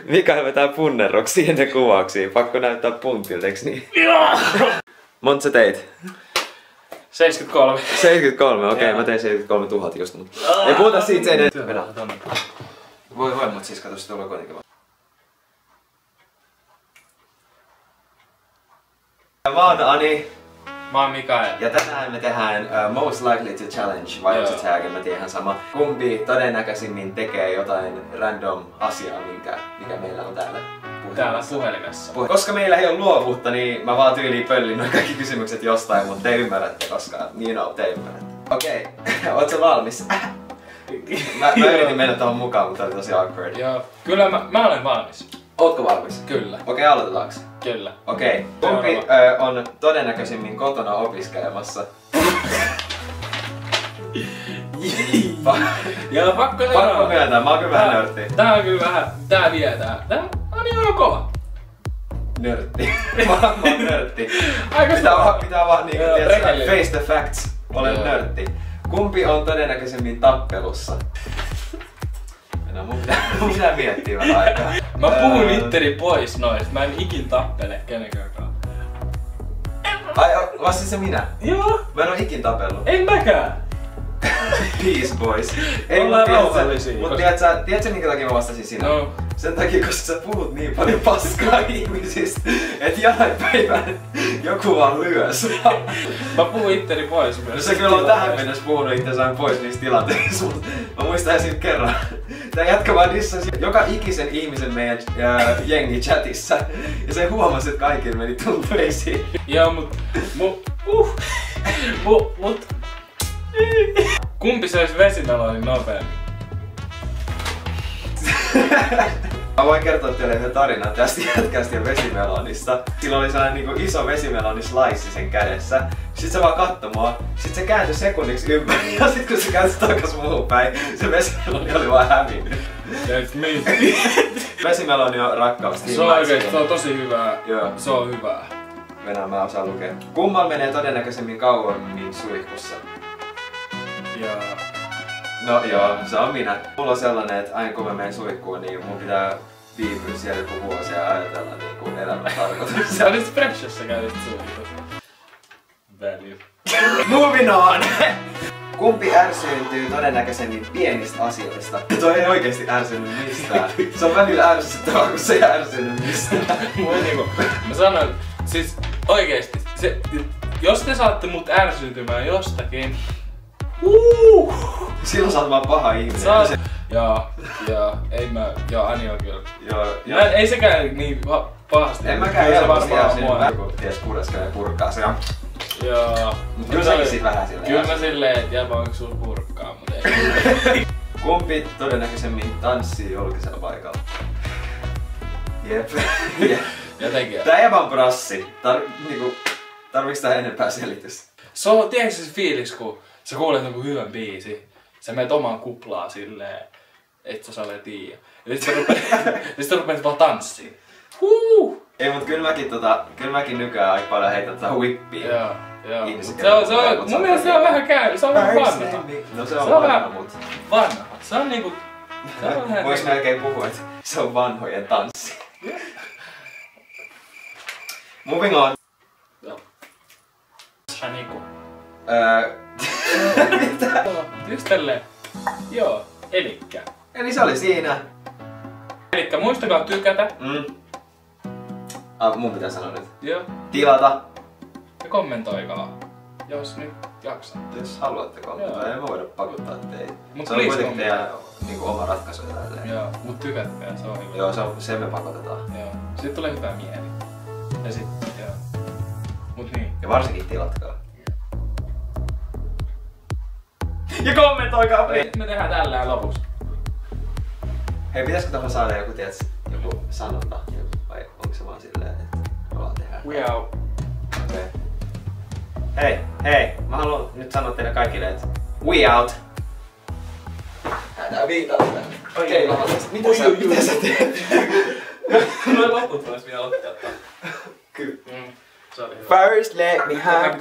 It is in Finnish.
Mikael vetää punnerroksi ennen kuvauksia. Pakko näyttää puntilta, eiks niin? Monta sä teit? 73. 73, okei, mä tein 73 000 just, mutta ei puhuta siitä sen eteen. Vedä. Voi, mut siis kato, se tulee kuitenkin vaan. Mä oon Ani. Mä oon Mikael. Ja tänään me tehdään Most Likely to Challenge, vai onko se tag, en mä tiedä ihan sama. Kumpi todennäköisimmin tekee jotain random asiaa, mikä meillä on täällä Puhelimessa. Koska meillä ei ole luovuutta, niin mä vaan tyyliin pöllin noin kaikki kysymykset jostain, mutta te ymmärrätte, koska te ymmärrätte. Okei, oot sä valmis? Mä yritin mennä tohon mukaan, mutta oli tosi awkward. Joo, kyllä mä olen valmis. Ootko valmis? Kyllä. Okei, aloitetaanko? Kyllä. Okei. Kumpi on todennäköisimmin kotona opiskelemassa? Joo, pakko myöntää, mä oon kyllä vähän nörtti. Tää on kyllä vähän, tää vietää. Tää on ihan kova. Nörtti. Mä oon nörtti. Aika pitää vaan niinku face the facts. Olen nörtti. Kumpi on todennäköisemmin tappelussa? No mun pitää miettiä vähän aikaa. Mä puhun itteni pois noista. Mä en ikin tappele kenenkään. Ai, vastin se minä? Joo. Mä en oo ikin tapellut. En mäkään. Peace boys. Ollaan rauhallisia. Mut tiedätkö minkä takia mä vastasin sinä? No. Sen takia, koska sä puhut niin paljon paskaa ihmisistä, et jonain päivänä joku vaan lyö sua. Mä puhun itteni pois myös. No se kyllä on tähän mennessä puhunut itsensä pois niistä tilanteissa, mutta mä muistan esim. Kerran. Tää jätkä vaan dissasi joka ikisen ihmisen meidän jengi chatissa. Ja se huomasi, että kaikille meni tunteisiin. Joo, mut kumpi söisi vesimelonin nopeammin? Mä voin kertoa teille yhden tarinan tästä jätkästä ja vesimelonista. Sillä oli sellainen niinku iso vesimelonislice sen kädessä. Sit se vaan kattoi mua. Sit se kääntyi sekunniksi ympäri. Ja sit kun se kääntyi takas muuhun päin, se vesimeloni oli vaan hävinnyt. Vesimeloni on rakkaus. Se on oikeesti, se on tosi hyvää. Joo. Se on hyvää. Venää mä osaan lukea. Kummal menee todennäköisemmin kauemmin suihkussa? Joo. No joo, se on minä. Mulla on sellainen, että aina kun mä menen suihkuun, niin mun pitää viipyä siellä joku vuosi ja ajatella niinku elämän tarkoitus. Sä olit Freshassa käynyt suihkussa. Value. Moving on! Kumpi ärsyyntyy todennäköisemmin pienistä asioista? Toi ei oikeesti ärsynyt mistään. Se on välillä ärsyttävää, kun se ei ärsynyt mistään. Mä sanon, siis oikeesti, jos te saatte mut ärsyntymään jostakin, silloin sä oot vaan paha ihminen. Joo, Ani on kyllä. Joo. Ei sekään niin pahasti. En mäkään helposti ärsynyt, kun ties pureskelee purkkaa se. Joo. Mut kyllä säkin sit vähän silleen. Kyllä mä silleen, et jäbä onko sul purkkaa, mut ei. Kumpi todennäköisemmin tanssii julkisella paikalla? Jep. Jotenkin. Tää jäbä on brassi. Tarviiks tää enempää selitystä? Se on, tiedätkö se fiilis, kun sä kuulet jonkun hyvän biisin, sä menet omaan kuplaa silleen, et sä ole tiiä. Ja sit sä rupeat vaan tanssiin. Ei, mut kyllä mäkin nykyään aika paljon heitän tätä whippia. Joo. Mun mielestä se on vähän se on vähän vanha. No se on vanha, mut vanha. Se on niinku... Vois melkein puhua, että se on vanhojen tanssi. Moving on. Joo. Shaniku. Mitä? Just tälleen. Joo, elikkä. Eli se oli siinä. Elikkä muistakaa tykätä. Mun pitää sanoa nyt. Joo. Tilata. Ja kommentoikaa. Jos nyt jaksatte. Jos haluatte kommentoida, ei mä voida pakottaa teitä. Mut se on kuitenkin teidän niinku oma ratkaisu tälleen. Joo, mut tykätkää, se on hyvä. Joo, se me pakotetaan. Joo. Sitten tulee hyvä mieli. Ja sit, joo. Mut niin. Ja varsinkin tilatkaa. Ja kommentoikaa! Me tehdään tällä lopussa. Hei, pitäisikö tähän saada joku, joku sanonta? Vai onko se vaan silleen, että ollaan tehdään? We out. Okei. Hei! Mä haluan nyt sanoa teille kaikille, että we out! Tää viitaa tänne. Okei, mitä sä teet? Noin loput vois vielä ottaa. Kyllä. Se oli hyvä. First let me have